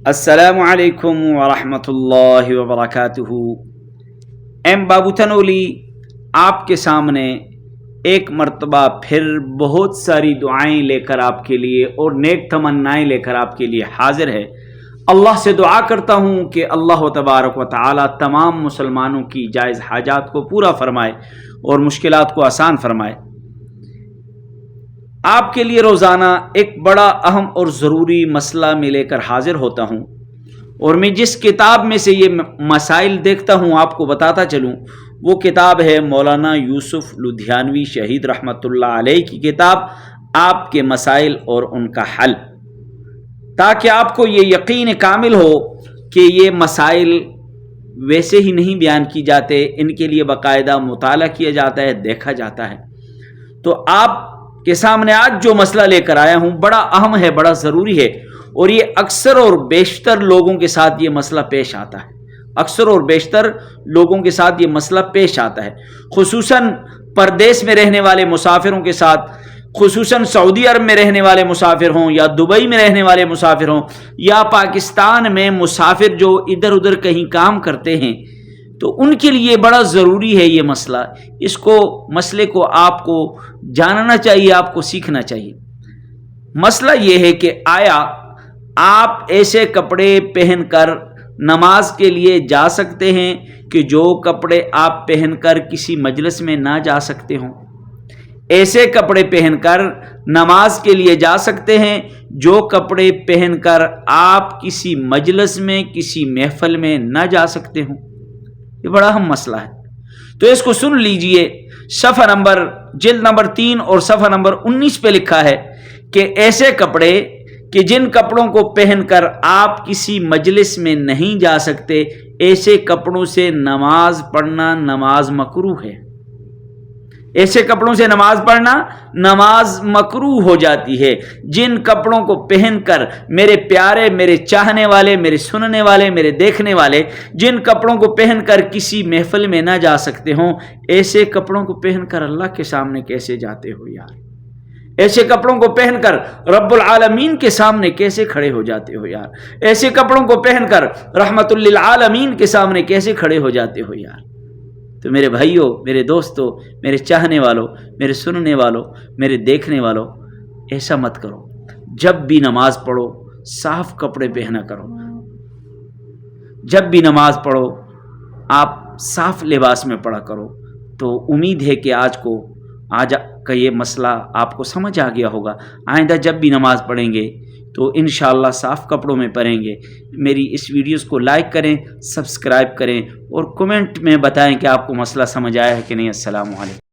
السلام علیکم ورحمۃ اللہ وبرکاتہ۔ ایم بابو تنولی آپ کے سامنے ایک مرتبہ پھر بہت ساری دعائیں لے کر آپ کے لیے اور نیک تمنائیں لے کر آپ کے لیے حاضر ہے۔ اللہ سے دعا کرتا ہوں کہ اللہ تبارک و تعالی تمام مسلمانوں کی جائز حاجات کو پورا فرمائے اور مشکلات کو آسان فرمائے۔ آپ کے لیے روزانہ ایک بڑا اہم اور ضروری مسئلہ میں لے کر حاضر ہوتا ہوں، اور میں جس کتاب میں سے یہ مسائل دیکھتا ہوں آپ کو بتاتا چلوں، وہ کتاب ہے مولانا یوسف لدھیانوی شہید رحمۃ اللہ علیہ کی کتاب آپ کے مسائل اور ان کا حل، تاکہ آپ کو یہ یقین کامل ہو کہ یہ مسائل ویسے ہی نہیں بیان کی جاتے، ان کے لیے باقاعدہ مطالعہ کیا جاتا ہے، دیکھا جاتا ہے۔ تو آپ کے سامنے آج جو مسئلہ لے کر آیا ہوں بڑا اہم ہے، بڑا ضروری ہے، اور یہ اکثر اور بیشتر لوگوں کے ساتھ یہ مسئلہ پیش آتا ہے، اکثر اور بیشتر لوگوں کے ساتھ یہ مسئلہ پیش آتا ہے، خصوصاً پردیس میں رہنے والے مسافروں کے ساتھ، خصوصاً سعودی عرب میں رہنے والے مسافر ہوں یا دبئی میں رہنے والے مسافر ہوں یا پاکستان میں مسافر جو ادھر ادھر کہیں کام کرتے ہیں، تو ان کے لیے بڑا ضروری ہے یہ مسئلہ۔ اس کو مسئلے کو آپ کو جاننا چاہیے، آپ کو سیکھنا چاہیے۔ مسئلہ یہ ہے کہ آیا آپ ایسے کپڑے پہن کر نماز کے لیے جا سکتے ہیں کہ جو کپڑے آپ پہن کر کسی مجلس میں نہ جا سکتے ہوں؟ ایسے کپڑے پہن کر نماز کے لیے جا سکتے ہیں جو کپڑے پہن کر آپ کسی مجلس میں کسی محفل میں نہ جا سکتے ہوں؟ یہ بڑا اہم مسئلہ ہے، تو اس کو سن لیجئے۔ صفحہ نمبر جلد نمبر 3 اور صفحہ نمبر 19 پہ لکھا ہے کہ ایسے کپڑے کہ جن کپڑوں کو پہن کر آپ کسی مجلس میں نہیں جا سکتے، ایسے کپڑوں سے نماز پڑھنا نماز مکروہ ہے۔ ایسے کپڑوں سے نماز پڑھنا نماز مکروہ ہو جاتی ہے۔ جن کپڑوں کو پہن کر میرے پیارے، میرے چاہنے والے، میرے سننے والے، میرے دیکھنے والے جن کپڑوں کو پہن کر کسی محفل میں نہ جا سکتے ہوں، ایسے کپڑوں کو پہن کر اللہ کے سامنے کیسے جاتے ہو یار؟ ایسے کپڑوں کو پہن کر رب العالمین کے سامنے کیسے کھڑے ہو جاتے ہو یار؟ ایسے کپڑوں کو پہن کر رحمت للعالمین کے سامنے کیسے کھڑے ہو جاتے ہو یار؟ تو میرے بھائیوں، میرے دوستوں، میرے چاہنے والوں، میرے سننے والوں، میرے دیکھنے والوں، ایسا مت کرو۔ جب بھی نماز پڑھو صاف کپڑے پہنا کرو، جب بھی نماز پڑھو آپ صاف لباس میں پڑھا کرو۔ تو امید ہے کہ آج کا یہ مسئلہ آپ کو سمجھ آ گیا ہوگا۔ آئندہ جب بھی نماز پڑھیں گے تو انشاءاللہ صاف کپڑوں میں پڑھیں گے۔ میری اس ویڈیوز کو لائک کریں، سبسکرائب کریں اور کمنٹ میں بتائیں کہ آپ کو مسئلہ سمجھ آیا ہے کہ نہیں۔ السلام علیکم۔